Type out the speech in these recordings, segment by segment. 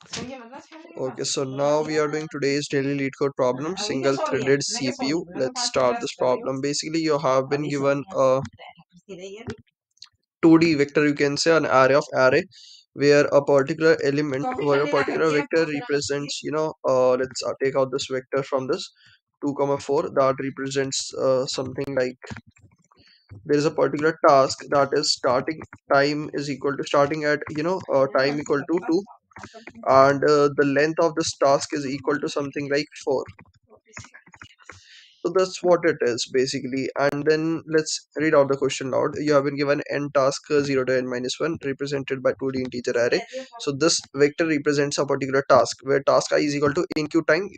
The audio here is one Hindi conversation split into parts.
Okay, so now we are doing today's daily lead code problem, single threaded CPU. Let's start this problem. Basically, you have been given a 2D vector, you can say an array of array, where a particular element, where a particular vector represents, let's take out this vector from this 2 comma 4 that represents something like there is a particular task that is starting time is equal to starting at time equal to 2, and the length of this task is equal to something like 4. So that's what it is basically. And then let's read out the question loud. You have been given n task 0 to n minus 1 represented by 2D integer array. So this vector represents a particular task where task I is equal to in queue time.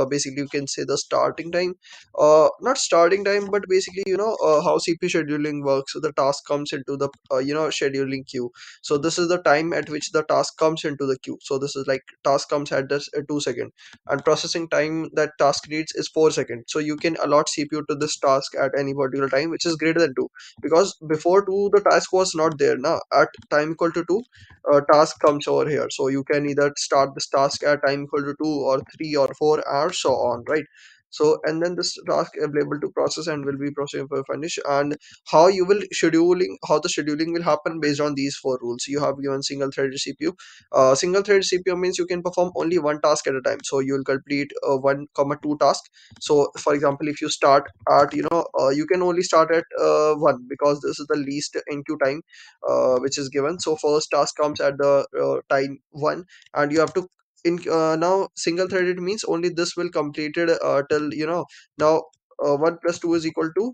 Basically, you can say the starting time, not starting time, but basically how CPU scheduling works. So the task comes into the scheduling queue. So this is the time at which the task comes into the queue. So this is like task comes at this 2 second, and processing time that task needs is 4 seconds. So you can allot CPU to this task at any particular time which is greater than 2, because before 2 the task was not there. Now at time equal to 2, task comes over here. So you can either start this task at time equal to 2 or 3 or 4 or so on, right? So and then this task available to process and will be processing for finish. And how the scheduling will happen based on these 4 rules. You have given single threaded CPU. Single thread CPU means you can perform only one task at a time. So you will complete 1 comma 2 task. So for example, if you start at you can only start at 1, because this is the least NQ time which is given. So first task comes at the time 1, and you have to in now single threaded means only this will completed till now 1 plus 2 is equal to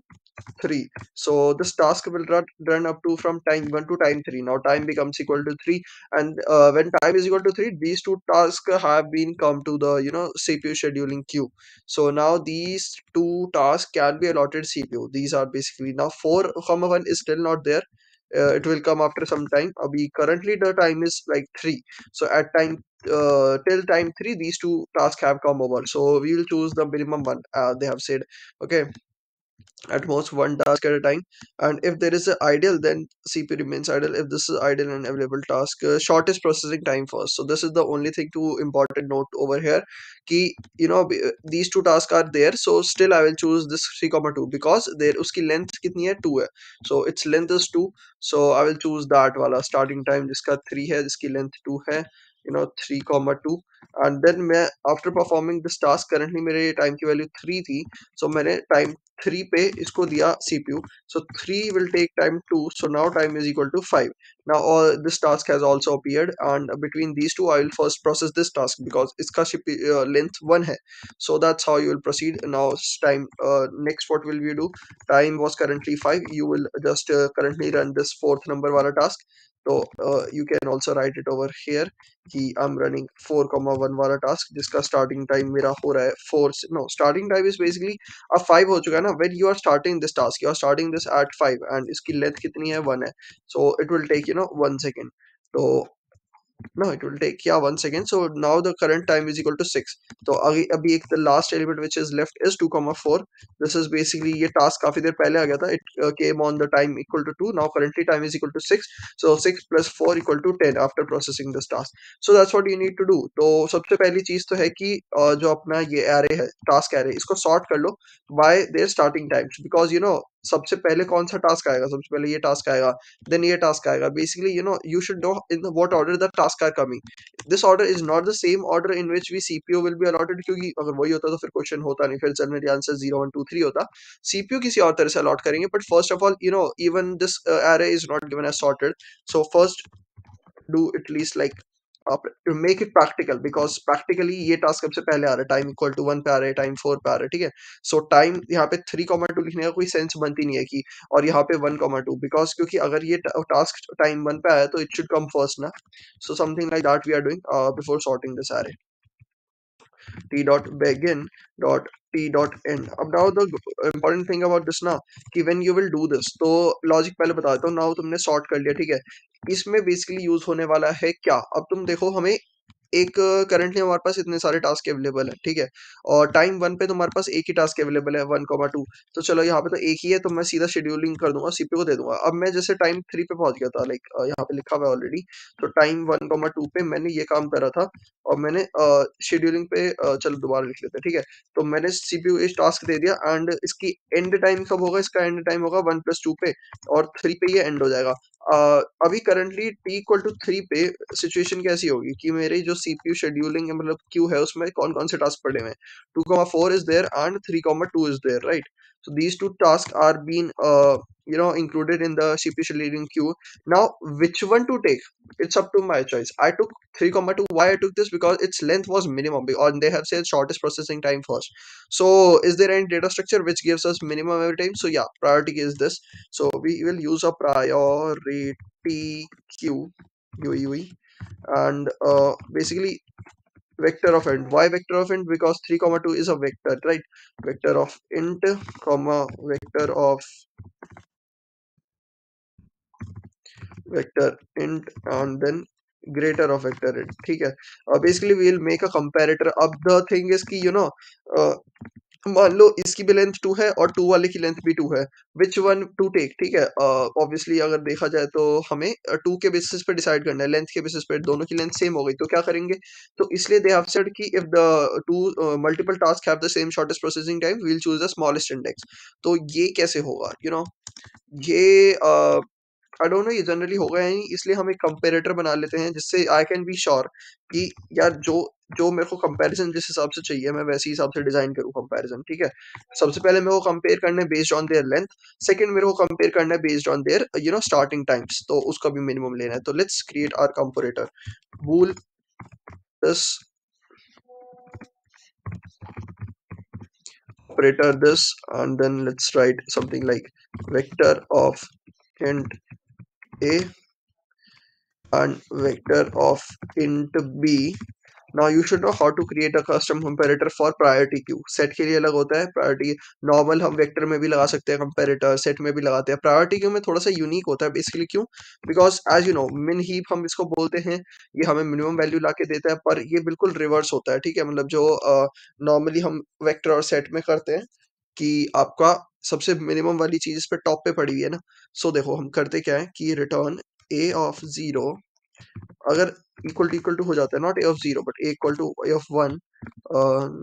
3. So this task will run up to from time 1 to time 3. Now time becomes equal to 3, and when time is equal to 3, these two tasks have been come to the CPU scheduling queue. So now these two tasks can be allotted CPU. These are basically now 4 comma 1 is still not there. It will come after some time. We currently the time is like 3. So at time till time 3, these two tasks have come over. So we will choose the minimum one. They have said, okay, at most one task at a time. And if there is a idle, then CPU remains idle. If this is idle and available task, shortest processing time first. So this is the only thing to important note over here, ki these two tasks are there. So still I will choose this 3 comma 2, because there uski length kitni hai, 2 hai. So its length is 2. So I will choose that wala starting time jiska 3 hai, jiski length 2 hai, 3 comma 2. And then मैं after performing this task, currently मेरे time की value 3 थी. So मैंने time 3 पे इसको दिया CPU. So 3 will take time 2. So now time is equal to 5. Now all this task has also appeared, and between these two I will first process this task because इसका length 1 है. So that's how you will proceed. Now time next what will we do? Time was currently 5. You will just currently run this fourth number wala task. So you can also write it over here कि I'm running 4,1 वाला टास्क जिसका स्टार्टिंग टाइम मेरा हो रहा है 4 से. No, starting time is basically अब 5 हो चुका है ना. When you are starting this task, you are starting this at 5, and इसकी लेंथ कितनी है, 1 है. So it will take 1 second. तो no, it will take 1 second. So now the current time is equal to 6. So अभी एक the last element which is left is 2 comma 4. This is basically ये task काफी देर पहले आ गया था. It came on the time equal to 2. Now currently time is equal to 6. So 6 plus 4 equal to 10 after processing this task. So that's what you need to do. तो सबसे पहली चीज तो है कि जो अपना ये array है, task array, इसको sort कर लो by their starting times, because सबसे पहले कौन सा टास्क आएगा. सबसे पहले ये टास्क आएगा, then ये task आएगा. Basically you should know in what order the tasks are coming. This order is not the same order in which we CPU will be allotted, क्योंकि अगर वही होता तो फिर क्वेश्चन होता नहीं, फिर जनरली आंसर 0 1 2 3 होता. CPU किसी और तरह से अलॉट करेंगे. But first of all even this array is not given as sorted. So first do at least like to make it practical, because practically ये टास्क सबसे पहले आ रहा है. टाइम इक्वल टू 1 पे आ रहा है, टाइम 4 पे आ रहा है. ठीक है. सो टाइम यहाँ पे 3,2 लिखने का कोई सेंस बनती नहीं है कि और यहाँ पे 1,2, बिकॉज क्योंकि अगर ये टास्क टाइम 1 पे आया तो इट शुड कम फर्स्ट ना. So something like that we are doing before sorting this array. T dot begin dot T dot end. अब now the important thing about this ना, कि when you will do this, तो लॉजिक पहले बता देता हूँ. now तुमने सॉर्ट कर लिया, ठीक है. इसमें बेसिकली यूज होने वाला है क्या. अब तुम देखो, हमें एक करंटली हमारे पास इतने सारे टास्क अवेलेबल है, ठीक है. और टाइम 1 पे तुम्हारे पास एक ही टास्क अवेलेबल है 1,2. तो चलो यहाँ पे तो एक ही है, तो मैं सीधा शेड्यूलिंग कर दूंगा, सीपीयू को दे दूंगा. अब मैं जैसे टाइम 3 पे पहुंच गया था, लाइक यहाँ पे लिखा हुआ है ऑलरेडी. तो टाइम 1,2 पे मैंने ये काम करा था, और मैंने शेड्यूलिंग पे चलो दोबारा लिख लेते हैं, ठीक है। तो मैंने सीपीयू इस टास्क दे दिया एंड इसकी एंड टाइम कब होगा, इसका एंड टाइम होगा 1+2 पे और 3 पे ये एंड हो जाएगा। अभी करंटली t इक्वल टू 3 पे सिचुएशन कैसी होगी कि मेरी जो सीपीयू शेड्यूलिंग है मतलब क्यू है उसमें कौन कौन से टास्क पड़े हुए हैं, 2,4 is there and 3,2 is there, right? So these two tasks are being included in the CPU scheduling queue. Now which one to take, it's up to my choice. I took 3,2. Why I took this? Because its length was minimum, or they have said shortest processing time first. So is there any data structure which gives us minimum every time? So yeah, priority is this. So we will use a priority queue UEV, and basically vector of int. Why vector of int? Because 3,2 is a vector, right? Vector of int comma vector int and then greater of vector int. ठीक है। Basically we will make a comparator. अब the thing is कि मान लो इसकी भी लेंथ 2 है और 2 वाले की लेंथ भी 2 है, विच वन टू टेक, ठीक है। ऑब्वियसली अगर देखा जाए तो हमें 2 के बेसिस पे डिसाइड करना है, लेंथ के बेसिस पे दोनों की लेंथ सेम हो गई तो क्या करेंगे, तो इसलिए दे हैव सेड कि if the two multiple task have the same shortest processing time we will choose the smallest index. तो ये कैसे होगा, ये आई डोंट नो ये जनरली होगा या नहीं, इसलिए हम एक कंपेरेटर बना लेते हैं जिससे आई कैन बी श्योर कि यार जो जो मेरे को कंपैरिजन जिस हिसाब से चाहिए मैं वैसे हिसाब से डिजाइन करूँ कंपैरिजन, ठीक है। सबसे पहले मेरे को कंपेयर करना है based on their length, second मेरे को कंपेयर करना है based on their starting times, तो उसका भी मिनिमम लेना है। तो let's create our comparator, bool this operator this, and then let's write something like vector of int a and vector of int b. Now you should know how to create a custom comparator for priority queue. Set के लिए अलग होता है, प्रायोरिटी नॉर्मल हम वेक्टर में भी लगा सकते हैं कंपैरेटर, सेट में भी लगाते हैं, प्रायोरिटी क्यू में थोड़ा सा यूनिक होता है बेसिकली। क्यों? बिकॉज एज यू नो मिन हीप हम इसको बोलते हैं, ये हमें मिनिमम वैल्यू ला के देता है, पर ये बिल्कुल रिवर्स होता है, ठीक है। मतलब जो नॉर्मली हम वेक्टर और सेट में करते हैं कि आपका सबसे मिनिमम वाली चीज इस पे टॉप पे पड़ी हुई है ना। सो देखो हम करते क्या है कि रिटर्न a ऑफ 0 अगर इक्वल टू हो जाता है, not a of 0 but a equal to a of 1,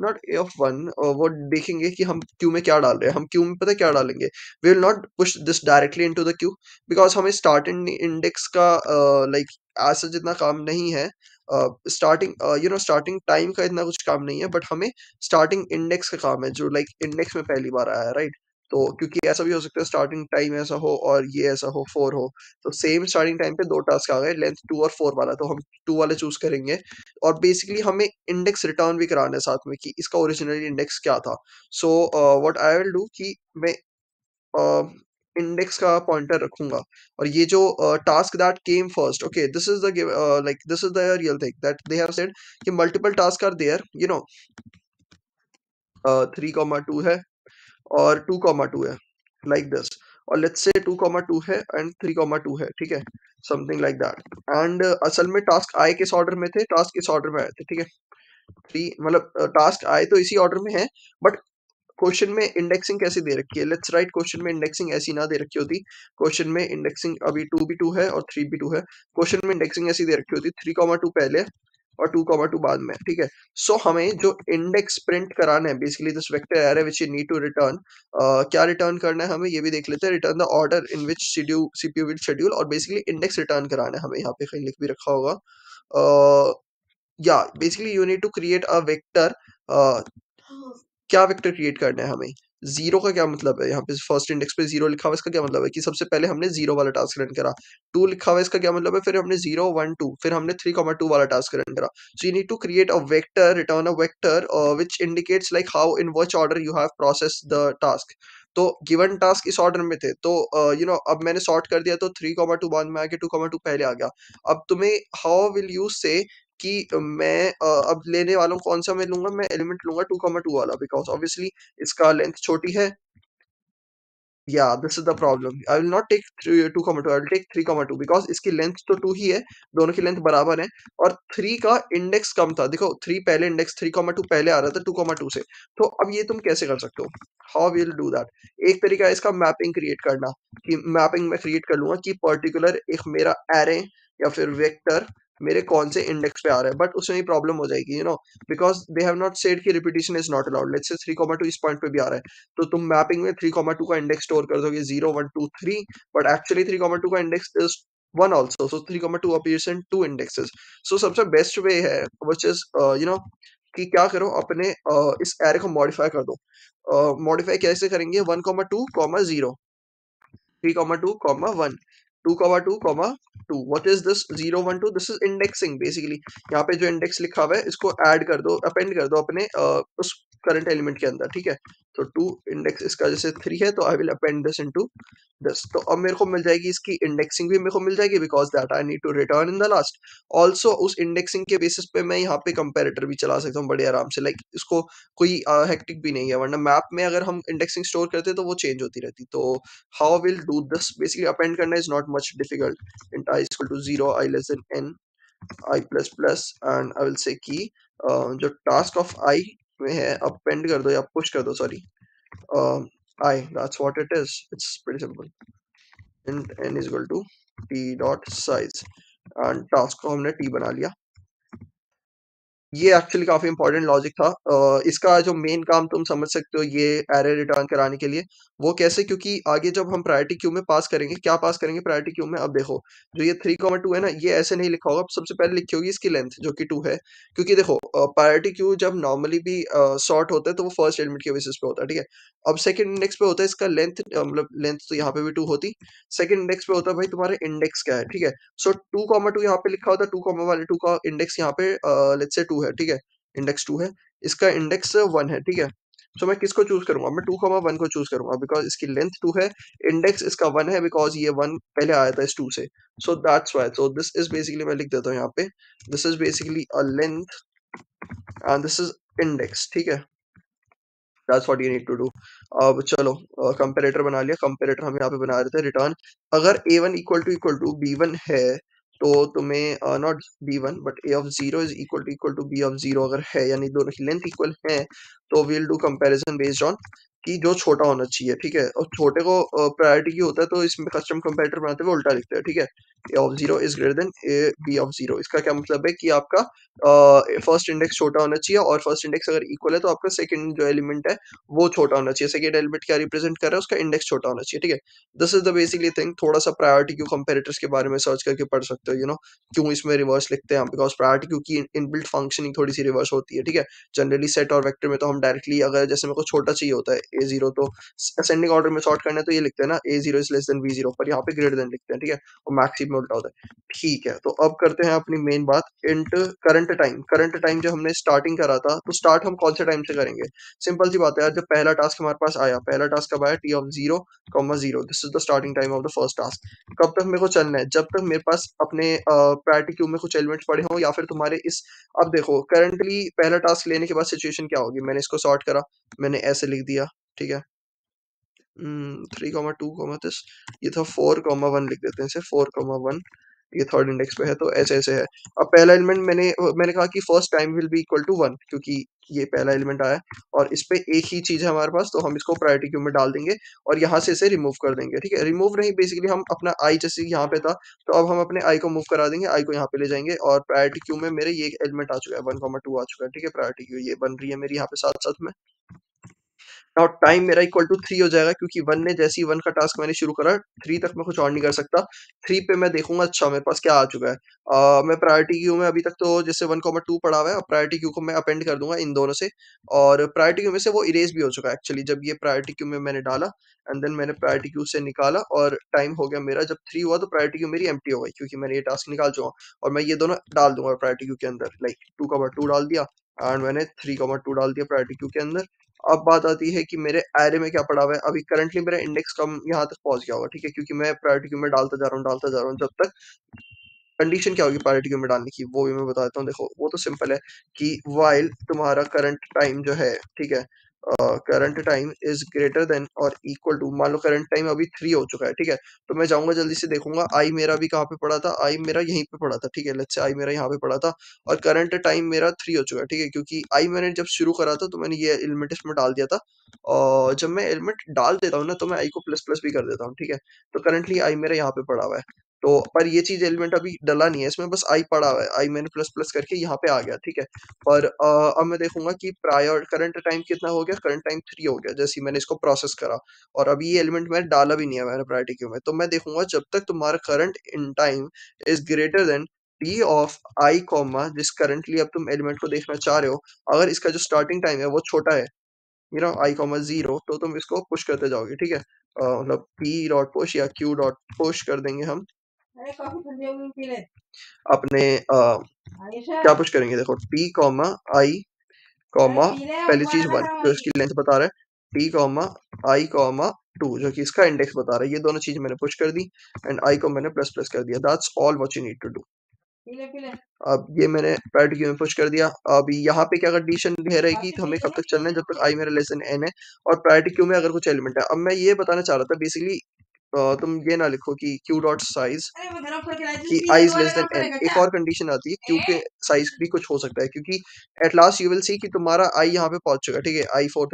not a of 1, वो देखेंगे कि हम क्यू में क्या डाल रहे हैं। हम क्यू में पता है क्या डालेंगे, we will not push this directly into the queue because हमें स्टार्ट इंडेक्स का लाइक ऐसा जितना काम नहीं है, स्टार्टिंग टाइम का इतना कुछ काम नहीं है, बट हमें स्टार्टिंग इंडेक्स का काम है जो लाइक इंडेक्स में पहली बार आया है, राइट। तो क्योंकि ऐसा भी हो सकता है स्टार्टिंग टाइम ऐसा हो और ये ऐसा हो 4 हो, तो सेम स्टार्टिंग टाइम पे दो टास्क आ गए, लेंथ 2 और 4 वाला, तो हम 2 वाले चूज करेंगे। और बेसिकली हमें इंडेक्स रिटर्न भी कराना है साथ में कि इसका ओरिजिनली इंडेक्स क्या था। So what I will do कि मैं इंडेक्स का पॉइंटर रखूंगा, और ये जो task that came first, okay this is the like this is the real thing that they have said कि मल्टीपल टास्क आर देयर, 3,2 है और 2,2 है, लाइक दिस। और लेट्स से 2,2 है एंड 3,2 है, ठीक है, समथिंग लाइक दैट। एंड असल में टास्क आए किस ऑर्डर में थे, टास्क किस ऑर्डर में आए थे, ठीक है। थ्री मतलब टास्क आए तो इसी ऑर्डर में है, बट क्वेश्चन में इंडेक्सिंग कैसे दे रखी है, लेट्स राइट क्वेश्चन में इंडेक्सिंग ऐसी ना दे रखी होती। क्वेश्चन में इंडेक्सिंग अभी 2 भी 2 है और 3 भी 2 है, क्वेश्चन में इंडेक्सिंग ऐसी दे रखी होती 3,2 पहले और 2,2 बाद में, ठीक है। सो हमें जो इंडेक्स प्रिंट कराना है basically this vector array which you need to return, क्या रिटर्न करना है हमें ये भी देख लेते हैं। Return the order in which CPU will schedule, और बेसिकली इंडेक्स रिटर्न कराना है हमें, यहाँ पे कहीं लिख भी रखा होगा। या basically you need to create a vector, क्या वेक्टर क्रिएट करना है हमें। जीरो का क्या मतलब है, यहाँ पे फर्स्ट इंडेक्स पे जीरो लिखा हुआ है, इसका क्या मतलब है कि सबसे पहले हमने जीरो वाला टास्क रन करा। टू लिखा हुआ है, इसका क्या मतलब है, फिर हमने 0 1 2, फिर हमने 3,2 वाला टास्क रन करा। So you need to create a vector, return a vector which indicates like how in which order you have process the task. तो गिवन टास्क इस ऑर्डर में थे, तो अब मैंने सॉर्ट कर दिया तो 3,2 बाद में आके 2,2 पहले आ गया। अब तुम्हें हाउ विल यू से कि मैं अब लेने वाला हूँ कौन सा, मैं लूंगा, मैं एलिमेंट लूंगा 2,2 वाला, बिकॉज ऑब्वियसली इसका लेंथ छोटी है। Yeah this is the problem, I will not take 2,2, I will take 3,2 because इसकी लेंथ तो 2 ही है, दोनों की लेंथ बराबर है, और 3 का इंडेक्स कम था। देखो 3 पहले इंडेक्स 3,2 पहले आ रहा था 2,2 से। तो अब ये तुम कैसे कर सकते हो, हाउ विल डू दैट। एक तरीका है इसका मैपिंग क्रिएट करना, कि मैपिंग में क्रिएट कर लूंगा कि पर्टिकुलर एक मेरा एरे या फिर वेक्टर मेरे कौन से इंडेक्स पे आ रहा है, बट उसमें ही प्रॉब्लम हो जाएगी, because they have not said कि repetition is not allowed. Let's say 3,2 इस पॉइंट पे भी आ रहा है, तो तुम मैपिंग में 3,2 का इंडेक्स स्टोर कर दोगे 0 1 2 3, बट एक्चुअली 3,2 का index is 1 also, so 3,2 appears in 2 indexes. So सबसे बेस्ट वे है विच इज कि क्या करो, अपने इस एरे को मॉडिफाई कर दो। मॉडिफाई कैसे करेंगे, 1,2, 0, 3,2, 1, 2,2, 2। What is this 0 1 2? This is indexing basically. यहाँ पे जो इंडेक्स लिखा हुआ है इसको ऐड कर दो, अपेंड कर दो अपने उस करंट एलिमेंट के अंदर, ठीक है। तो 2 इंडेक्स इसका जैसे 3 है, तो I will append this into this. तो अब मेरे को मिल जाएगी, इसकी इंडेक्सिंग भी मेरे को मिल जाएगी, because that I need to return in the last. Also उस इंडेक्सिंग के बेसिस पे मैं यहाँ पे कंपेरेटर भी चला सकता हूँ बड़े आराम से, लाइक इसको कोई हेक्टिक भी नहीं है, वरना मैप में अगर हम इंडेक्सिंग स्टोर करते तो वो चेंज होती रहती। तो how we'll do this, basically append करना is not much difficult। int I is equal to 0, I less than n, I plus plus, and I will say कि जो task of I में है append कर दो या push कर दो, sorry, I, that's what it is, it's pretty simple। int n is equal to t dot size, and task को हमने t बना लिया। ये एक्चुअली काफी इंपॉर्टेंट लॉजिक था। इसका जो मेन काम तुम समझ सकते हो ये एरे रिटर्न कराने के लिए, वो कैसे, क्योंकि आगे जब हम प्रायोरिटी क्यू में पास करेंगे, क्या पास करेंगे प्रायोरिटी क्यू में, अब देखो जो ये 3,2 है ना, ये ऐसे नहीं लिखा होगा, सबसे पहले लिखी होगी इसकी लेंथ जो कि 2 है। क्योंकि देखो प्रायोरिटी क्यू जब नॉर्मली भी सॉर्ट होता है तो वो फर्स्ट एलिमेंट के बेसिस पे होता है, ठीक है। अब सेकंड इंडेक्स पे होता है इसका लेंथ, मतलब लेंथ तो यहाँ पे भी 2 होती। सेकंड इंडेक्स पे होता है भाई तुम्हारे इंडेक्स क्या है, ठीक है। सो 2,2 यहाँ पे लिखा होता है, 2,2 का इंडेक्स यहाँ पे लेट्स से 2 है, ठीक है। इंडेक्स 2 है, इसका इंडेक्स 1 है, ठीक है। सो मैं किसको चूज करूंगा, मैं 2,1 को चूज करूंगा, बिकॉज इसकी लेंथ 2 है, इंडेक्स इसका 1 है, बिकॉज ये 1 पहले आया था इस 2 से। So that's why, so this is basically, मैं लिख देता हूँ यहाँ पे, this is basically a length and this is index, ठीक है। That's what you need to do. अब चलो कंपैरेटर बना लिया। कंपैरेटर हम यहाँ पे बना रहे थे रिटर्न, अगर a1 इक्वल टू b1 है, तो तुम्हें not b1 but a of 0 is equal to b of 0 अगर है, यानी दोनों की लेंथ इक्वल है, तो we'll do comparison based on कि जो छोटा होना चाहिए, ठीक है। और छोटे को प्रायोरिटी की होता है, तो इसमें कस्टम कंपैरेटर बनाते हुए उल्टा लिखते हैं, ठीक है। a of 0 is greater then b of 0। इसका क्या मतलब है कि आपका फर्स्ट इंडेक्स छोटा होना चाहिए, और फर्स्ट इंडेक्स अगर इक्वल है तो आपका सेकंड जो एलिमेंट है वो छोटा होना चाहिए। सेकंड एलिमेंट क्या रिप्रेजेंट कर रहा है, उसका इंडेक्स छोटा होना चाहिए, ठीक है। This is the basically thing. थोड़ा सा प्रायोरिटी क्यू कंपैरेटर्स के बारे में सर्च करके पढ़ सकते हो, क्यों इसमें रिवर्स लिखते हैं हम, बिकॉज प्रायोरिटी क्यू की इनबिल्ट फंक्शनिंग थोड़ी सी रिवर्स होती है, ठीक है। जनरली सेट और वेक्टर में तो हम डायरेक्टली, अगर जैसे मेरे को छोटा चाहिए होता है a0, तो असेंडिंग ऑर्डर में सॉर्ट करना है तो ये लिखते हैं ना, a0 is less then b0, पर यहाँ पे ग्रेटर देन लिखते हैं, ठीक है। और मैक्सिमम में उल्टा होता है, ठीक है। तो अब करते हैं अपनी मेन बात, int current time. Current time जो हमने स्टार्टिंग करा था, तो स्टार्ट हम कौन से टाइम से करेंगे, सिंपल सी बात है यार, जब पहला टास्क हमारे पास आया, पहला टास्क कब आया, t of 0, 0, this is the starting time of the first task. कब तक मेरे को चलना है, जब तक मेरे पास अपने प्रायोरिटी क्यू में कुछ एलिमेंट्स पड़े हों, या फिर तुम्हारे इस, अब देखो करंटली पहला टास्क लेने के बाद सिचुएशन क्या होगी, मैंने इसको सॉर्ट करा, मैंने ऐसे लिख दिया, ठीक है। 3,2, दिस, ये था 4,1 लिख देते हैं इसे, 4,1, ये थर्ड इंडेक्स पे है, तो ऐसे ऐसे है। अब पहला एलिमेंट मैंने कहा कि first time will be equal to 1, क्योंकि ये पहला एलिमेंट आया और इस पे एक ही चीज है हमारे पास, तो हम इसको प्रायोरिटी क्यू में डाल देंगे और यहाँ से इसे रिमूव कर देंगे, ठीक है। रिमूव नहीं, बेसिकली हम अपना आई, जैसे यहाँ पे था, तो अब हम अपने आई को मूव करा देंगे, आई को यहाँ पे ले जाएंगे, और प्रायोरिटी क्यू में मेरे ये एलिमेंट आ चुका है, 1,2 आ चुका है, ठीक है। प्रायोरिटी क्यू ये बन रही है मेरी यहाँ पे साथ साथ में। नाउ टाइम मेरा इक्वल टू 3 हो जाएगा, क्योंकि 1 ने जैसे ही 1 का टास्क मैंने शुरू करा, 3 तक मैं कुछ और नहीं कर सकता। 3 पे मैं देखूंगा अच्छा मेरे पास क्या आ चुका है। मैं प्रायोरिटी क्यू में अभी तक तो जैसे 1,2 पड़ा हुआ है, प्रायोरिटी क्यू को मैं अपेंड कर दूंगा इन दोनों से, और प्रायोरिटी क्यू में से वो इरेज भी हो चुका है एक्चुअली, जब ये प्रायोरिटी क्यू में मैंने डाला, एंड देन मैंने प्रायोरिटी क्यू से निकाला, और टाइम हो गया मेरा, जब 3 हुआ तो प्रायोरिटी क्यू मेरी एम्प्टी हो गई, क्योंकि मैंने ये टास्क निकाल चुका हूँ। और मैं ये दोनों डाल दूंगा प्रायोरिटी क्यू के अंदर, लाइक 2,2 डाल दिया, एंड मैंने 3,2 डाल दिया प्रायोरिटी क्यू के अंदर। अब बात आती है कि मेरे एरे में क्या पड़ा हुआ है, अभी करंटली मेरा इंडेक्स कम यहाँ तक पहुंच गया होगा, ठीक है, क्योंकि मैं प्रायोरिटी क्यू में डालता जा रहा हूँ, जब तक कंडीशन क्या होगी प्रायोरिटी क्यू में डालने की, वो भी मैं बता देता हूँ। देखो वो तो सिंपल है कि व्हाइल तुम्हारा करंट टाइम जो है, ठीक है, current time is greater then और इक्वल टू, मान लो करंट टाइम अभी 3 हो चुका है, ठीक है। तो मैं जाऊंगा जल्दी से देखूंगा आई मेरा भी कहाँ पे पड़ा था, आई मेरा यहीं पे पड़ा था, ठीक है। लेट्स से आई मेरा यहाँ पे पड़ा था, और करंट टाइम मेरा 3 हो चुका है, ठीक है, क्योंकि आई मैंने जब शुरू करा था तो मैंने ये एलिमेंट इसमें डाल दिया था, और जब मैं एलिमेंट डाल देता हूँ ना, तो मैं आई को प्लस प्लस भी कर देता हूँ, ठीक है। तो करंटली आई मेरा यहाँ पे पड़ा हुआ है। तो पर ये चीज एलिमेंट अभी डला नहीं है इसमें, बस आई पड़ा हुआ है, आई मैंने प्लस प्लस करके यहाँ पे आ गया, ठीक है। पर अब मैं देखूंगा कि प्रायर करंट टाइम कितना हो गया, करंट टाइम 3 हो गया जैसे ही मैंने इसको प्रोसेस करा, और अभी ये एलिमेंट मैंने डाला भी नहीं है मैंने प्रायोरिटी क्यू में। तो मैं देखूंगा जब तक तुम्हारा current in time is greater then T of I comma, जिस करंटली अब तुम एलिमेंट को देखना चाह रहे हो, अगर इसका जो स्टार्टिंग टाइम है वो छोटा है, आई कॉमा 0, तो तुम इसको पुश करते जाओगे, ठीक है। मतलब पी डॉट पुश या क्यू डॉट पुश कर देंगे हम अपने क्या पुश करेंगे, देखो टी कॉमा आई कॉमा पहली चीज 1 जो इसकी लेंथ बता रहा है, टी कॉमा आई कॉमा 2 जो कि इसका इंडेक्स बता रहा है, ये दोनों चीज मैंने पुश कर दी, एंड आई को मैंने प्लस प्लस कर दिया, that's all what you need to do. अब ये मैंने प्रायोरिटी क्यू में पुश कर दिया। अब यहाँ पे क्या कंडीशन है रहेगी, तो हमें कब तक चलना है, जब तक आई मेरा लेस देन एन है और प्रायोरिटी क्यू में अगर कुछ एलिमेंट है। अब मैं ये बताना चाह रहा था बेसिकली, तुम ये ना लिखो कि क्यू डॉट साइज कि आई इज लेस देन एन, एक और कंडीशन आती है क्यू के साइज भी कुछ हो सकता है, क्योंकि at last you will see कि तुम्हारा आई यहाँ पे पहुंच चुका है, ठीक है, आई फोर्थ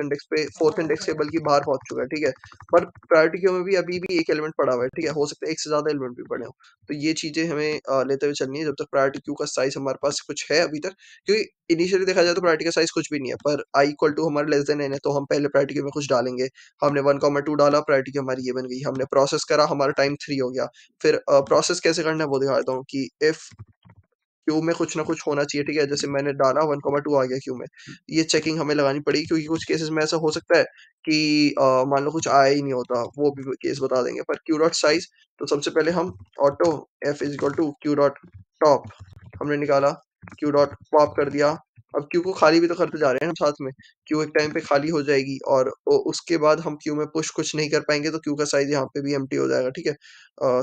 इंडेक्स के बल्कि बाहर पहुंच चुका है, ठीक है। पर प्रायोरिटी क्यू में भी अभी भी एक एलिमेंट पड़ा हुआ है, ठीक है, हो सकता है एक से ज्यादा एलिमेंट भी पड़े हो। तो ये चीजें हमें लेते हुए चलनी है जब तक प्रायोरिटी क्यू का साइज हमारे पास कुछ है अभी तक, क्योंकि इनिशियली देखा जाए तो प्रायोरिटी का साइज कुछ भी नहीं है, पर आई इक्वल टू हमारे लेस देन एन है, तो हम पहले प्रायोरिटी क्यू में कुछ डालेंगे। हमने 1,2 डाला, प्रायोरिटी क्यू हमारी ये बन गई, हमने प्रोसेस करा, हमारा टाइम 3 हो गया। फिर प्रोसेस कैसे करना है वो दिखा देता हूँ कि इफ क्यू में कुछ ना कुछ होना चाहिए, ठीक है, जैसे मैंने डाला 1,2 आ गया क्यू में, ये चेकिंग हमें लगानी पड़ेगी, क्योंकि कुछ केसेस में ऐसा हो सकता है कि मान लो कुछ आया ही नहीं होता, वो भी केस बता देंगे। पर क्यू डॉट साइज, तो सबसे पहले हम auto F is equal to queue dot top हमने निकाला, क्यू डॉट पॉप कर दिया। अब क्यू को खाली भी तो करते जा रहे हैं हम साथ में, क्यू एक टाइम पे खाली हो जाएगी और उसके बाद हम क्यू में पुश कुछ नहीं कर पाएंगे, तो क्यू का साइज यहाँ पे भी एम्प्टी हो जाएगा, ठीक है।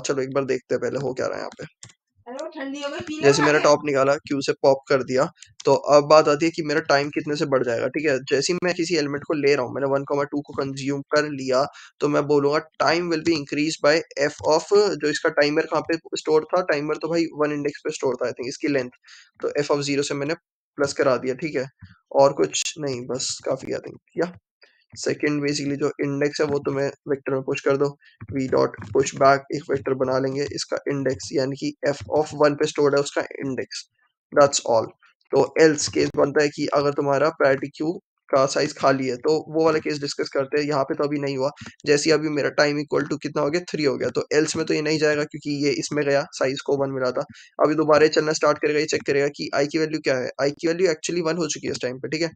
चलो एक बार देखते हैं पहले हो क्या रहा है यहाँ पे। जैसे मेरा टॉप निकाला, क्यू से पॉप कर दिया, तो अब बात आती है कि मेरा टाइम कितने से बढ़ जाएगा, ठीक है। जैसे ही मैं किसी एलिमेंट को ले रहा हूँ, मैंने 1,2 को कंज्यूम कर लिया, तो मैं बोलूंगा time will be increase by F of, जो इसका टाइमर कहाँ पे स्टोर था, टाइमर तो भाई 1 इंडेक्स पे स्टोर था आई थिंक, इसकी लेंथ, तो एफ ऑफ 0 से मैंने प्लस करा दिया, ठीक है। और कुछ नहीं, बस काफी आई थिंक, या सेकंड बेसिकली जो इंडेक्स है वो तुम्हें वेक्टर में पुश कर दो, वी डॉट पुश बैक एक वेक्टर बना लेंगे, इसका इंडेक्स यानी कि एफ ऑफ 1 पे स्टोर्ड है उसका इंडेक्स, दैट्स ऑल। तो एल्स केस बनता है कि अगर तुम्हारा प्रायोरिटी क्यू का साइज खाली है, तो वो वाला केस डिस्कस करते हैं, यहाँ पे तो अभी नहीं हुआ। जैसे अभी मेरा टाइम इक्वल टू कितना हो गया, 3 हो गया, तो एल्स में तो ये नहीं जाएगा क्योंकि ये इसमें गया, साइज को 1 मिला था। अभी दोबारा ये चलना स्टार्ट करेगा, ये चेक करेगा कि आई की वैल्यू क्या है, आई की वैल्यू एक्चुअली 1 हो चुकी है इस टाइम पे, ठीक है,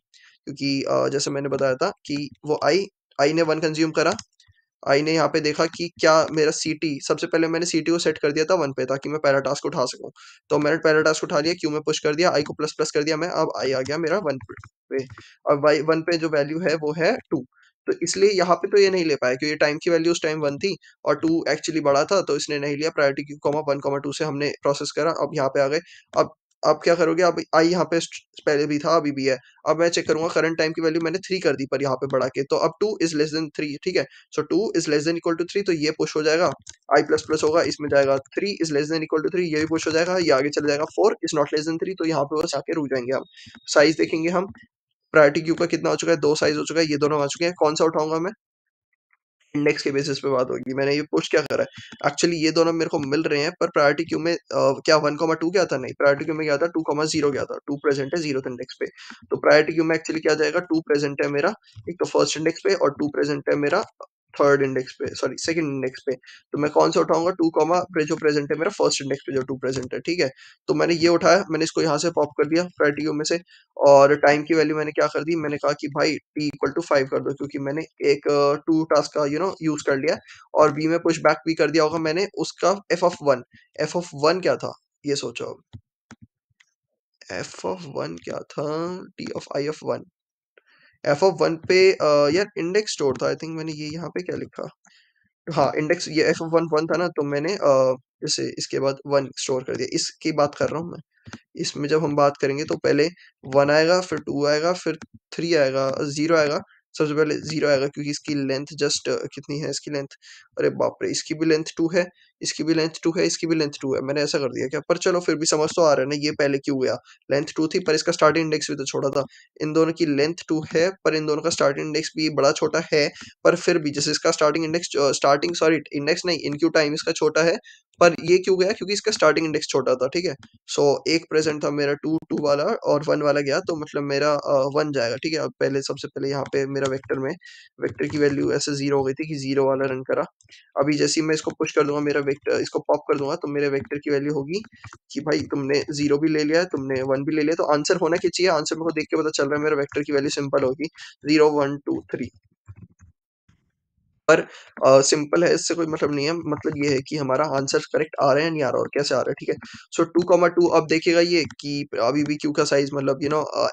क्योंकि जैसे मैंने बताया था कि वो आई आई ने 1 कंज्यूम करा, आई ने यहाँ पे देखा कि क्या मेरा सीटी, सबसे पहले मैंने सीटी को सेट कर दिया था 1 पे ताकि मैं पहला टास्क उठा सकूं, तो मैंने पहला टास्क उठा लिया, क्यू में पुश कर दिया, आई को प्लस प्लस कर दिया मैं, अब आई आ गया मेरा 1 पे। अब वाई 1 पे जो वैल्यू है वो है 2, तो इसलिए यहाँ पे तो ये नहीं ले पाया क्योंकि टाइम की वैल्यू उस टाइम 1 थी और 2 एक्चुअली बड़ा था, तो इसने नहीं लिया। प्रायोरिटी क्यू कॉमा 1,2 से हमने प्रोसेस करा, अब यहाँ पे आ गए। अब क्या करोगे, अब आई यहाँ पे पहले भी था अभी भी है, अब मैं चेक करूंगा करंट टाइम की वैल्यू मैंने 3 कर दी पर यहाँ पे बढ़ा के, तो अब 2 इज लेस देन 3, ठीक है। So 2 is less than equal to 3, तो ये पुश हो जाएगा, आई प्लस प्लस होगा, इसमें जाएगा 3 is less than equal to 3, ये भी पुश हो जाएगा, ये आगे चला जाएगा 4 इज नॉट लेस देन 3, तो यहाँ पे बस आके रुक जाएंगे हम। साइज देखेंगे हम, प्रायोरिटी क्यू का कितना हो चुका है, 2 साइज हो चुका है, ये दोनों आ चुके हैं, कौन सा उठाऊंगा मैं, इंडेक्स के बेसिस पे बात होगी। मैंने ये पुश क्या करा है, एक्चुअली ये दोनों मेरे को मिल रहे हैं, पर प्रायोरिटी क्यू में क्या 1,2 क्या था, नहीं, प्रायोरिटी क्यू में क्या था 2,0 क्या था, 2 प्रेजेंट है 0th इंडेक्स पे, तो प्रायोरिटी क्यू में एक्चुअली क्या जाएगा, 2 प्रेजेंट है मेरा एक तो फर्स्ट इंडेक्स पे और 2 प्रेजेंट है मेरा थर्ड इंडेक्स पे, सॉरी सेकंड इंडेक्स पे, तो मैं कौन सा उठाऊंगा, 2 जो प्रेजेंट है मेरा फर्स्ट इंडेक्स पे जो 2 प्रेजेंट है, ठीक है। तो मैंने ये उठाया, मैंने इसको यहाँ से पॉप कर दिया प्रायोरिटी क्यू में से, और टाइम की वैल्यू मैंने क्या कर दी, मैंने कहा कि भाई टी इक्वल टू 5 कर दो, क्योंकि मैंने एक 2 टास्क का यूज कर लिया है, और बी में पुश बैक भी कर दिया होगा मैंने उसका एफ ऑफ 1, एफ ऑफ 1 क्या था ये सोचो, अब एफ ऑफ 1 क्या था, T of I of 1, F of 1 पे यार इंडेक्स स्टोर था आई थिंक, मैंने ये यहाँ पे क्या लिखा, हाँ इंडेक्स, ये एफ ऑफ 1 1 था ना, तो मैंने जैसे इसके बाद 1 स्टोर कर दिया, इसकी बात कर रहा हूँ मैं। इसमें जब हम बात करेंगे तो पहले 1 आएगा, फिर 2 आएगा, फिर 3 आएगा, 0 आएगा, सबसे पहले 0 आएगा क्योंकि इसकी लेंथ जस्ट कितनी है इसकी लेंथ, अरे बाप रे, इसकी भी लेंथ 2 है, इसकी भी लेंथ 2 है, इसकी भी लेंथ 2 है। मैंने ऐसा कर दिया क्या? पर चलो फिर भी समझ तो आ रहा है ना, ये पहले क्यों गया? लेंथ 2 थी पर इसका स्टार्टिंग इंडेक्स भी तो छोटा था। इन दोनों की लेंथ 2 है पर इन दोनों का स्टार्टिंग इंडेक्स भी बड़ा छोटा है, पर फिर भी जैसे इसका starting index starting sorry index नहीं, इन क्यू टाइम इसका छोटा है, पर ये क्यों गया? क्योंकि इसका स्टार्टिंग इंडेक्स छोटा था, ठीक है? सो एक प्रेजेंट था मेरा 2, 2 वाला और 1 वाला गया, तो मतलब मेरा 1 जाएगा, ठीक है? अब पहले सबसे पहले यहाँ पे मेरा वेक्टर में वेक्टर की वैल्यू ऐसे 0 हो गई थी कि 0 वाला रन करा। अभी जैसे ही मैं इसको पुश कर दूँगा, मेरा वेक्टर इसको पॉप कर दूँगा, तो मेरे वेक्टर की वैल्यू होगी कि भाई तुमने 0 भी ले लिया है, तुमने 1 भी ले लिया, तो आंसर होना क्या चाहिए? आंसर मेरे को देख के पता चल रहा है मेरा वेक्टर की वैल्यू सिंपल होगी 0, 1, 2, 3। पर सिंपल है, इससे कोई मतलब नहीं है, मतलब ये है कि हमारा आंसर करेक्ट आ रहा है या नहीं आ रहा और कैसे आ रहा है, ठीक है? सो 2, 2 अब देखिएगा ये कि अभी भी क्यू का साइज़ मतलब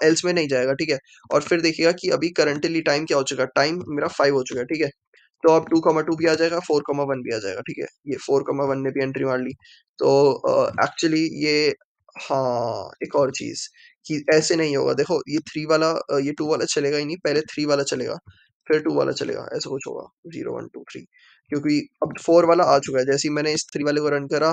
एल्स में नहीं जाएगा, ठीक है? और फिर देखिएगा कि अभी करंटली टाइम क्या हो चुका है, टाइम मेरा 5 हो चुका है, ठीक है? तो अब 2, 2 भी आ जाएगा, 4, 1 भी आ जाएगा, ठीक है? ये 4, 1 ने भी एंट्री मार ली। तो एक्चुअली ये हाँ, एक और चीज़ कि ऐसे नहीं होगा, देखो ये 3 वाला ये 2 वाला चलेगा ही नहीं, पहले 3 वाला चलेगा, फिर 2 वाला चलेगा, ऐसा कुछ होगा 0, 1, 2, 3 क्योंकि अब 4 वाला आ चुका है, जैसे ही मैंने इस 3 वाले को रन करा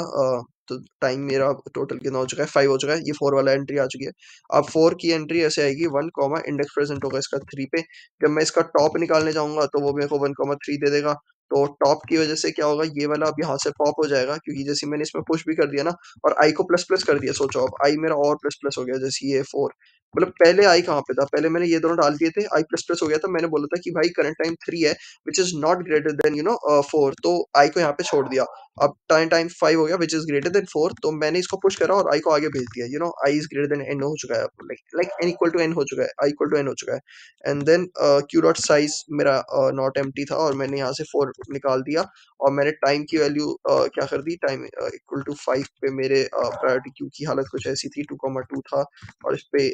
तो टाइम मेरा टोटल कितना हो चुका है, 5 हो चुका है, ये 4 वाला एंट्री आ चुकी है। अब 4 की एंट्री ऐसे आएगी 1, इंडेक्स प्रेज़ेंट होगा इसका 3 पे, जब मैं इसका टॉप निकालने जाऊँगा तो वो मेरे को 1, 3 दे देगा। तो टॉप की वज़ह से क्या होगा, ये वाला अब यहाँ से पॉप हो जाएगा क्योंकि जैसे मैंने इसमें पुश भी कर दिया ना और i को प्लस-प्लस कर दिया, सोचो अब i मेरा और प्लस-प्लस हो गया, जैसे ये 4 मतलब पहले i कहाँ पे था? पहले मैंने ये दोनों डाल दिए थे, i प्लस-प्लस हो गया था, मैंने बोला था कि भाई करंट टाइम 3 है which is not greater then 4, तो i को यहाँ पे छोड़ दिया। अब टाइम टाइम 5 हो गया व्हिच इज़ ग्रेटर देन 4, तो मैंने इसको पुश करा और i को आगे भेज दिया, i is greater than n हो चुका है अब, like n equal to n हो चुका है, i इक्वल टू n हो चुका है। And then q dot size मेरा नॉट एम्प्टी था और मैंने यहाँ से 4 निकाल दिया और मैंने टाइम की वैल्यू क्या कर दी, टाइम इक्वल टू 5 पे मेरे प्रायोरिटी क्यू की हालत कुछ ऐसी थी, 2, 2 था और इस पे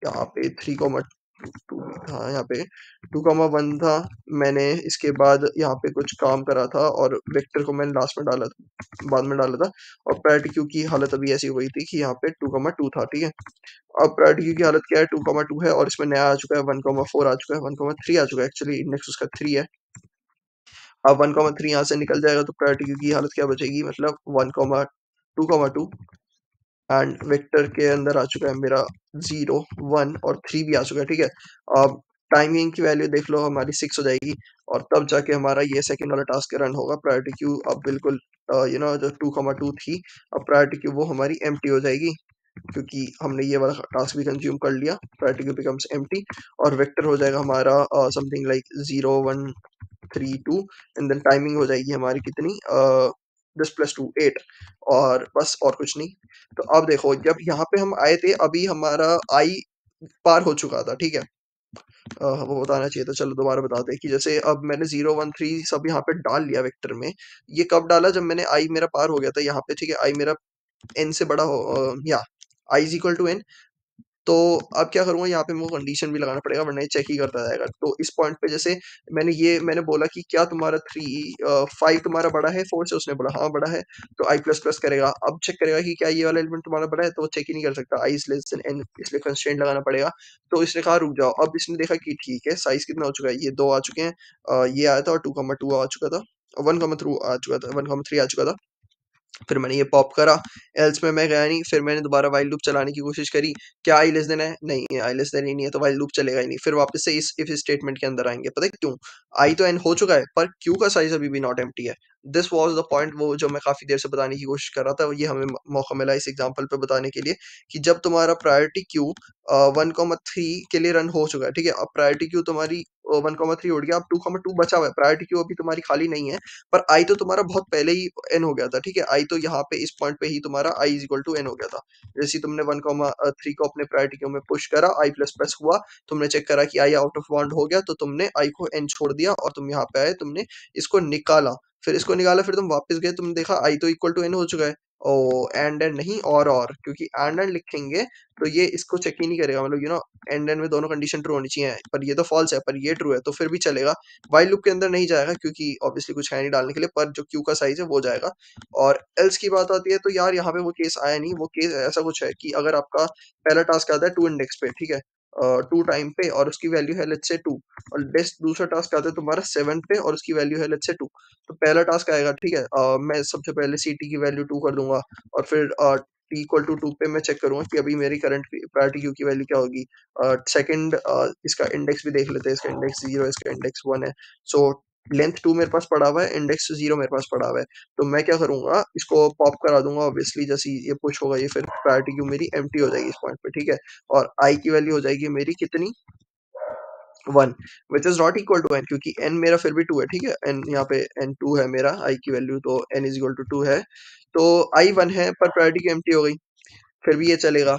यहाँ पे 3, 2 था, यहाँ पे 2, 1 था। मैंने इसके बाद यहाँ पे कुछ काम करा था और वेक्टर को मैंने लास्ट में डाला था, बाद में डाला था और प्रायोरिटी क्यू की हालत अभी ऐसी हो गई थी कि यहाँ पे 2, 2 था, ठीक है? अब प्रायोरिटी क्यू की हालत क्या है, 2, 2 है और इसमें नया आ चुका है 1, 4 आ चुका है, 1, 3 आ चुका है, एक्चुअली इंडेक्स उसका 3 है। अब 1, 3 यहाँ से निकल जाएगा तो प्रायोरिटी क्यू की हालत क्या बचेगी, मतलब 1, 2, एंड वेक्टर के अंदर आ चुका है मेरा 0, 1 और 3 भी आ चुका है, ठीक है? अब टाइमिंग की वैल्यू देख लो हमारी 6 हो जाएगी और तब जाके हमारा ये सेकंड वाला टास्क रन होगा। प्रायोरिटी क्यू अब बिल्कुल जो 2, 2 थी, अब प्रायोरिटी क्यू वो हमारी एम्प्टी हो जाएगी क्योंकि हमने ये वाला टास्क भी कंज्यूम कर लिया। प्रायोरिटी क्यू बिकम्स एम्प्टी और वेक्टर हो जाएगा हमारा something like 0, 1, 3, 2 and then timing हो जाएगी हमारी कितनी 10 प्लस 2 8 और बस और कुछ नहीं। तो अब देखो जब यहाँ पे हम आए थे अभी हमारा आई पार हो चुका था, ठीक है? वो बताना चाहिए था, चलो दोबारा बताते हैं कि जैसे अब मैंने 0, 1, 3 सब यहाँ पे डाल लिया वेक्टर में। ये कब डाला, जब मैंने आई मेरा पार हो गया था यहाँ पे, ठीक है? आई मेरा n से बड़ा हो या i is equal to n, तो अब क्या करूँगा, यहाँ पे मेरे को कंडीशन भी लगाना पड़ेगा वरना ये चेक ही करता जाएगा। तो इस पॉइंट पे जैसे मैंने बोला कि क्या तुम्हारा 5 तुम्हारा बड़ा है 4 से? उसने बोला हाँ बड़ा है, तो i प्लस प्लस करेगा। अब चेक करेगा कि क्या ये वाला एलिमेंट तुम्हारा बड़ा है, तो वो चेक ही नहीं कर सकता, i is less then n, इसलिए कंस्ट्रेंट लगाना पड़ेगा। तो इसने कहा रुक जाओ, अब इसने देखा कि ठीक है साइज कितना हो चुका है, ये 2 आ चुके हैं, ये आया था और 2, 2 आ चुका था, 1, 3 आ चुका था, 1, 3 आ चुका था। फिर मैंने ये पॉप करा, एल्स में मैं गया नहीं, फिर मैंने दोबारा व्हाइल लूप चलाने की कोशिश करी, क्या आई लेस देन है? नहीं है, आई लेस देन ही नहीं है, तो व्हाइल लूप चलेगा ही नहीं। फिर वापस से इस इफ स्टेटमेंट के अंदर आएँगे, पता है क्यों? आई तो एन हो चुका है, पर क्यू का साइज़ अभी भी नॉट एम्प्टी है। दिस वाज़ द पॉइंट, वो जो मैं काफ़ी देर से बताने की कोशिश कर रहा था, ये हमें मौका मिला इस एग्ज़ाम्पल पे बताने के लिए कि जब तुम्हारा प्रायोरिटी क्यू 1, 3 के लिए रन हो चुका है, ठीक है? अब प्रायोरिटी क्यू तुम्हारी 1, 3 उड़ गया, अब 2, 2 बचा हुआ है, प्रायोरिटी क्यू अभी तुम्हारी खाली नहीं है, पर आई तो तुम्हारा बहुत पहले ही एन हो गया था, ठीक है? आई तो यहाँ पे इस पॉइंट पे ही तुम्हारा I is equal to N हो गया था। जैसे ही तुमने 1, 3 को अपने प्रायोरिटी क्यू में पुश करा, आई प्लस प्लस हुआ, तुमने चेक करा कि आई आउट ऑफ बाउंड हो गया, तो तुमने आई को एन छोड़ दिया और तुम यहाँ पे आए, तुमने इसको निकाला। फिर इसको निकाला, फिर तुम वापस गए, तुमने देखा आई तो इक्वल टू एन हो चुका है। ओ एंड नहीं और क्योंकि एंड लिखेंगे तो ये इसको चेक ही नहीं करेगा, मतलब एंड में दोनों कंडीशन ट्रू होनी चाहिए, पर ये तो फॉल्स है, पर ये ट्रू है, तो फिर भी चलेगा। व्हाइल लूप के अंदर नहीं जाएगा क्योंकि ऑब्वियसली कुछ है नहीं डालने के लिए, पर जो क्यू का साइज़ है वो जाएगा। और एल्स की बात आती है तो यार यहाँ पे वो केस आया नहीं, वो केस ऐसा कुछ है कि अगर आपका पहला टास्क आता है 2 इंडेक्स पे, ठीक है? 2 टाइम पे और उसकी वैल्यू है लेट्स से 2, और नेक्स्ट दूसरा टास्क आता है तुम्हारा 7 पे और उसकी वैल्यू है लेट्स से 2। तो पहला टास्क आएगा, ठीक है, मैं सबसे पहले ct की वैल्यू 2 कर दूंगा, और फिर t इक्वल टू 2 पे मैं चेक करूंगा कि अभी मेरी करंट प्रायोरिटी क्यू की वैल्यू क्या होगी। सेकंड, इसका इंडेक्स भी देख लेते हैं, इसका इंडेक्स 0 है, इसका इंडेक्स 1 है। सो लेंथ 2 मेरे पास पड़ा हुआ है, इंडेक्स 0 मेरे पास पड़ा हुआ है। तो मैं क्या करूंगा, इसको पॉप करा दूंगा ऑब्वियसली, जैसे ही ये पुश होगा ये फिर प्रायोरिटी क्यू मेरी एम्प्टी हो जाएगी इस पॉइंट पे, ठीक है। और आई की वैल्यू हो जाएगी मेरी कितनी, 1, which is not equal to N, क्योंकि एन मेरा फिर भी 2 है, ठीक है, एन यहाँ पे एन 2 है मेरा आई की वैल्यू, तो एन इज इक्वल टू 2 है। तो आई 1 है पर प्रायोरिटी की एम्प्टी हो गई, फिर भी ये चलेगा।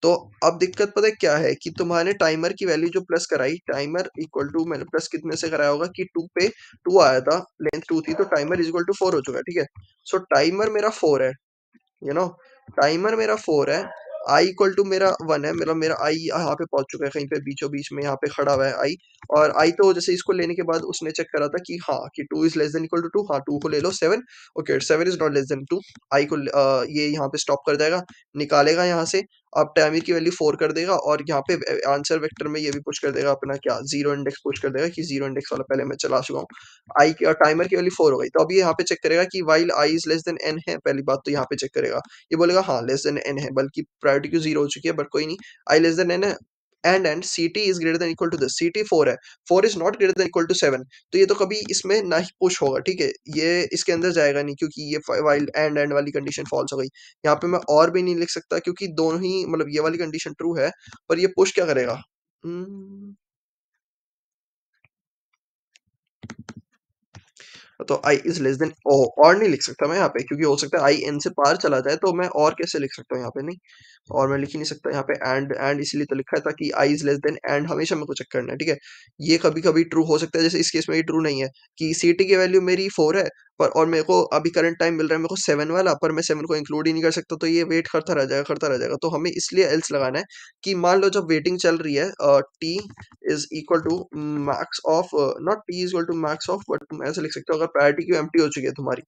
तो अब दिक्कत पता है क्या है कि तुम्हारे टाइमर की वैल्यू जो प्लस कराई, टाइमर इक्वल टू मैंने प्लस कितने से कराया होगा कि 2 पे 2 आया था, लेंथ 2 थी, तो टाइमर इज इक्वल टू 4 हो चुका है, ठीक है। सो टाइमर मेरा 4 है, यू नो, टाइमर मेरा 4 है, आई इक्वल टू मेरा 1 है, मेरा मेरा आई यहाँ पे पहुंच चुका है, कहीं पे बीचों बीच में यहाँ पे खड़ा हुआ है आई। और आई तो जैसे इसको लेने के बाद उसने चेक करा था कि हाँ कि 2 is less than equal to 2, हाँ 2 को ले लो 7, okay 7 is not less than 2, I को ये यहाँ पे स्टॉप कर जाएगा, निकालेगा यहाँ से। अब टाइमर की वैल्यू 4 कर देगा और यहाँ पे आंसर वेक्टर में ये भी पुश कर देगा अपना क्या, जीरो इंडेक्स पुश कर देगा कि जीरो इंडेक्स वाला पहले मैं चला चुका हूँ। आई की और टाइमर की वैल्यू 4 हो गई, तो अब ये यहाँ पे चेक करेगा कि while I is less than N है, पहली बात तो यहाँ पे चेक करेगा, ये बोलेगा हाँ लेस देन एन है, बल्कि प्रायोरिटी क्यू 0 हो चुकी है, बट कोई नहीं, आई लेस देन एन है, and ct is greater than equal to this, ct 4 है, 4 is not greater than equal to 7, तो ये तो कभी इसमें ना ही पुश होगा, ठीक है, ये इसके अंदर जाएगा नहीं, क्योंकि ये वाइल एंड वाली कंडीशन फॉल्स हो गई। यहाँ पे मैं और भी नहीं लिख सकता क्योंकि दोनों ही मतलब ये वाली कंडीशन ट्रू है, पर ये पुश क्या करेगा। हम्म, तो आई इज लेस देन ओ, और नहीं लिख सकता मैं यहाँ पे, क्योंकि हो सकता है आई एन से पार चला जाए, तो मैं और कैसे लिख सकता हूँ यहाँ पे, नहीं, और मैं लिख ही नहीं सकता यहाँ पे एंड इसलिए तो लिखा है ताकि आई इज लेस देन एंड हमेशा मेरे को चेक करना है, ठीक है। ये कभी कभी ट्रू हो सकता है, जैसे इस केस में ये ट्रू नहीं है कि सी टी की वैल्यू मेरी 4 है, पर और मेरे को अभी करंट टाइम मिल रहा है मेरे को 7 वाला, पर मैं 7 को इंक्लूड ही नहीं कर सकता, तो ये वेट करता रह जाएगा करता रह जाएगा। तो हमें इसलिए एल्स लगाना है कि मान लो जब वेटिंग चल रही है T is equal to max of, not T is equal to max of, but तुम ऐसे लिख सकते हो अगर प्रायोरिटी क्यू एम्प्टी हो चुकी है तुम्हारी,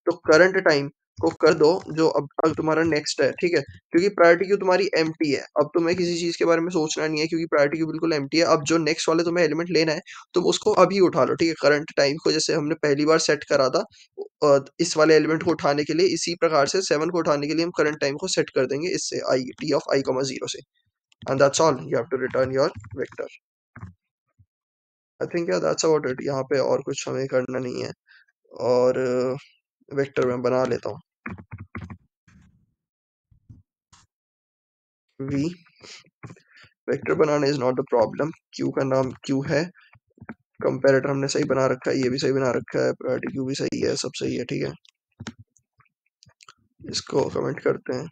तो करंट टाइम को कर दो जो अब तुम्हारा नेक्स्ट है, ठीक है, क्योंकि प्रायोरिटी क्यू तुम्हारी एम्प्टी है, अब तुम्हें किसी चीज के बारे में सोचना नहीं है क्योंकि प्रायोरिटी क्यू बिल्कुल एम्प्टी है। अब जो नेक्स्ट वाले तुम्हें एलिमेंट लेना है तुम उसको अभी उठा लो, ठीक है, करंट टाइम को जैसे हमने पहली बार सेट करा था इस वाले एलिमेंट को उठाने के लिए, इसी प्रकार से 7 को उठाने के लिए हम करंट टाइम को सेट कर देंगे इससे I T of I comma 0 से, and that's all, you have to return your vector. I think यार दैट्स अबाउट इट, यहाँ पे और कुछ हमें करना नहीं है, और वेक्टर मैं बना लेता हूँ। वी वेक्टर बनाना is not the problem, queue का नाम क्यू है, कंपैरेटर हमने सही बना रखा है, ये भी सही बना रखा है, प्रायोरिटी क्यू भी सही है, सब सही है, ठीक है। इसको कमेंट करते हैं।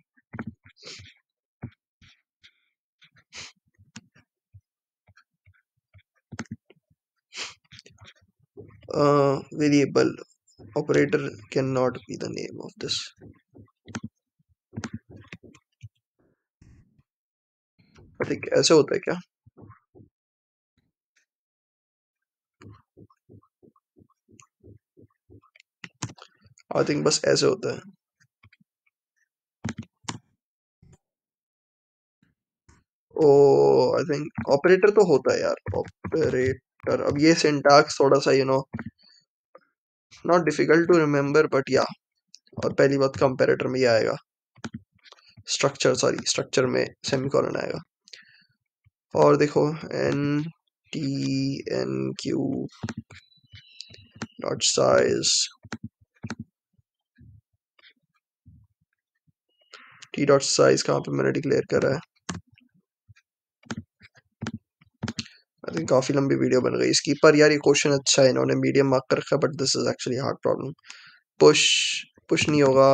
Variable operator can not be the name of this, I think ऐसे होता है क्या, आई थिंक बस ऐसे होता है। ओ, आई थिंक ऑपरेटर तो होता है यार, ऑपरेटर, अब ये सिंटैक्स थोड़ा सा not difficult to remember, but yeah, और पहली बात कंपैरेटर में ये आएगा, स्ट्रक्चर सॉरी स्ट्रक्चर में सेमीकोलन आएगा। और देखो N T N queue dot size, T dot size कहाँ पे मैंने डिक्लेयर करा है, आई थिंक काफी लंबी वीडियो बन गई इसकी, पर यार ये क्वेश्चन अच्छा है, इन्होंने मीडियम मार्क कर रखा है, but this is actually hard problem. Push push नहीं होगा,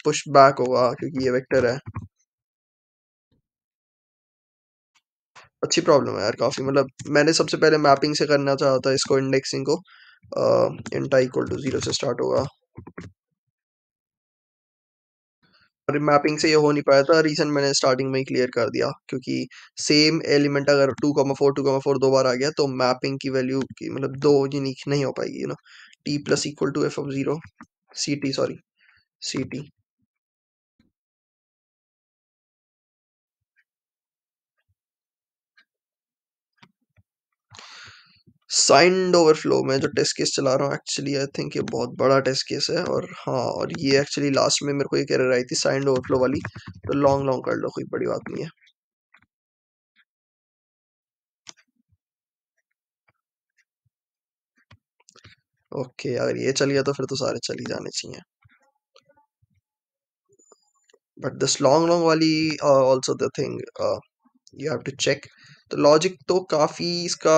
पुश बैक होगा क्योंकि ये वेक्टर है। अच्छी प्रॉब्लम है यार काफी, मतलब मैंने सबसे पहले मैपिंग से करना चाहा था इसको, इंडेक्सिंग को, इंट आई इक्वल टू 0 से स्टार्ट होगा, और मैपिंग से ये हो नहीं पाया था, रीजन मैंने स्टार्टिंग में ही क्लियर कर दिया, क्योंकि सेम एलिमेंट अगर 2,4 दो बार आ गया तो मैपिंग की वैल्यू की मतलब दो यूनिक नहीं हो पाएगी, T plus equal to F of 0, C T sorry, C T, signed overflow में जो टेस्ट केस चला रहा हूँ, एक्चुअली आई थिंक ये बहुत बड़ा टेस्ट केस है। और हाँ, और ये एक्चुअली लास्ट में मेरे को एक एरर आई थी साइंड ओवरफ्लो वाली। तो लॉन्ग लॉन्ग कर लो, कोई बड़ी बात नहीं है। ओके, अगर ये चल गया तो फिर तो सारे चल ही जाने चाहिए। बट दिस लॉन्ग लॉन्ग वाली also the thing you have to check. तो लॉजिक तो काफ़ी इसका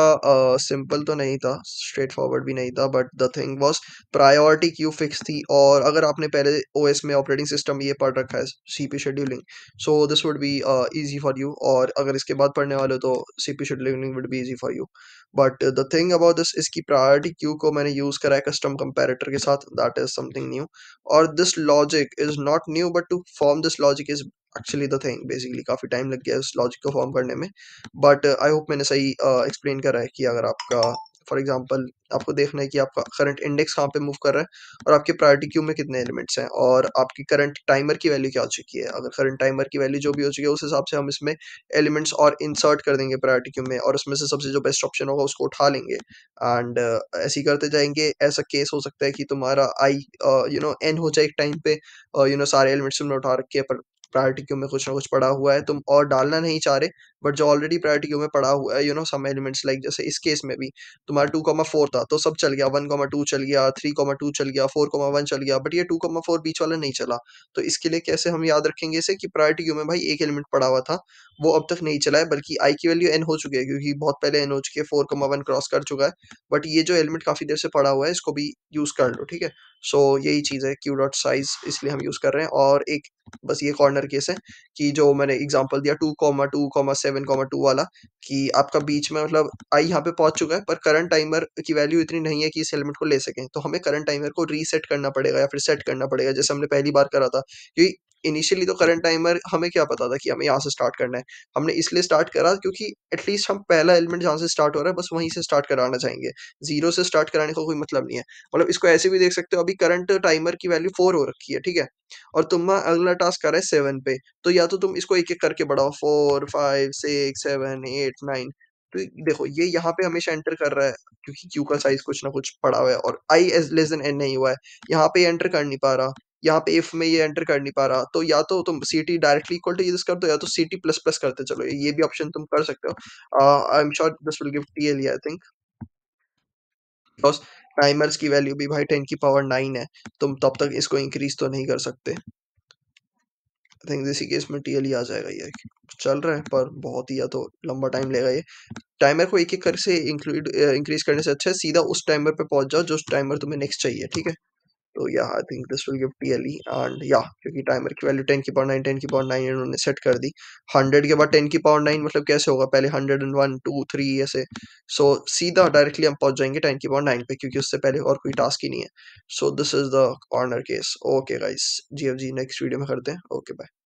सिंपल तो नहीं था, स्ट्रेट फॉरवर्ड भी नहीं था, but the thing was priority queue fix थी। और अगर आपने पहले ओएस में ऑपरेटिंग सिस्टम ये पढ़ रखा है, CP scheduling, so this would be easy for you. और अगर इसके बाद पढ़ने वाले हो तो CP scheduling would be easy for you. But the thing about this इसकी प्रायोरिटी क्यू को मैंने यूज़ करा है कस्टम कंपैरेटर के साथ, दैट इज समथिंग न्यू। और this logic is not new, but to form this logic is actually the thing. Basically काफ़ी टाइम लग गया इस लॉजिक को फॉर्म करने में। बट आई होप मैंने सही एक्सप्लेन करा है कि अगर आपका फॉर एग्जांपल आपको देखना है कि आपका करंट इंडेक्स कहाँ पे मूव कर रहा है और आपके प्रायोरिटी क्यू में कितने एलिमेंट्स हैं और आपकी करंट टाइमर की वैल्यू क्या हो चुकी है। अगर करंट टाइमर की वैल्यू जो भी हो चुकी है उस हिसाब से हम इसमें एलिमेंट्स और इंसर्ट कर देंगे प्रायोरिटी क्यू में, और उसमें से सबसे जो बेस्ट ऑप्शन होगा उसको उठा लेंगे। एंड ऐसे ही करते जाएंगे। ऐसा केस हो सकता है कि तुम्हारा आई एन हो जाए एक टाइम पे, सारे एलिमेंट्स तुमने उठा रखे हैं पर प्रायोरिटी क्यू में कुछ ना कुछ पड़ा हुआ है, तुम और डालना नहीं चाह रहे, बट जो ऑलरेडी प्रायोरिटी क्यू में पड़ा हुआ है सम एलिमेंट्स लाइक जैसे इस केस में भी तुम्हारा 2,4 था तो सब चल गया, 1,2 चल गया, 3,2 चल गया, 4,1 चल गया, बट ये 2,4 बीच वाला नहीं चला। तो इसके लिए कैसे हम याद रखेंगे इसे कि प्रायोरिटी क्यू में भाई एक एलिमेंट पड़ा हुआ था, वो अब तक नहीं चला है, बल्कि आई की वैल्यू एन हो चुकी है क्योंकि बहुत पहले एन हो चुकी है, 4,1 क्रॉस कर चुका है। बट ये जो एलिमेंट काफी देर से पड़ा हुआ है इसको भी यूज कर लो, ठीक है। सो यही चीज है, क्यू डॉट साइज इसलिए हम यूज कर रहे हैं। और एक बस ये कॉर्नर केस है कि जो मैंने एग्जांपल दिया 2,2,7,2 वाला, कि आपका बीच में मतलब आई यहाँ पे पहुंच चुका है पर करंट टाइमर की वैल्यू इतनी नहीं है कि इस एलिमेंट को ले सकें, तो हमें करंट टाइमर को रीसेट करना पड़ेगा या फिर सेट करना पड़ेगा जैसे हमने पहली बार करा था। क्योंकि इनिशियली तो करंट टाइमर हमें क्या पता था कि हमें यहाँ से स्टार्ट करना है। हमने इसलिए स्टार्ट करा क्योंकि एटलीस्ट हम पहला एलिमेंट जहाँ से स्टार्ट हो रहा है बस वहीं से स्टार्ट कराना चाहेंगे, जीरो से स्टार्ट कराने का कोई मतलब नहीं है। मतलब इसको ऐसे भी देख सकते हो, अभी करंट टाइमर की वैल्यू 4 हो रखी है, ठीक है, और तुम्हारा अगला टास्क कर रहा है 7 पे, तो या तो तुम इसको एक-एक करके बढ़ाओ 4, 5, 6, 7, 8, 9। तो देखो ये यहाँ पे हमेशा एंटर कर रहा है क्योंकि क्यू का साइज़ कुछ ना कुछ पड़ा हुआ है और आई एज़ लेस देन एन नहीं हुआ है। यहाँ पे एंटर कर नहीं पा रहा, यहाँ पे इफ में ये एंटर कर नहीं पा रहा, तो या तो तुम सीटी डायरेक्टली इक्वल टू दिस कर दो या तो सीटी प्लस प्लस करते चलो, ये भी ऑप्शन तुम कर सकते हो। I am sure this will give TLE I think, because timers की वैल्यू भी भाई 10 की पावर 9 है, तुम तब तक इसको इंक्रीज़ तो नहीं कर सकते। आई थिंक इसी केस में टीएलई आ जाएगा ये। चल रहा है पर बहुत ही या तो लंबा टाइम लेगा ये। टाइमर को एक-एक कर से इंक्रीज़ करने से अच्छा है सीधा उस टाइमर पे पहुँच जाओ जो टाइमर तुम्हें नेक्स्ट चाहिए, ठीक है? तो या I think this will give TLE and या क्योंकि टाइमर की वैल्यू 10 की पावर 9 10 की पावर 9 इन्होंने सेट कर दी। 100 के बाद 10 की पावर 9 मतलब कैसे होगा, पहले 101 2 3 ऐसे। सो सीधा डायरेक्टली हम पहुंच जाएंगे 10 की पावर 9 पे क्योंकि उससे पहले और कोई टास्क ही नहीं है। So this is the corner case. Okay guys, GFG next video में करते हैं। Okay bye.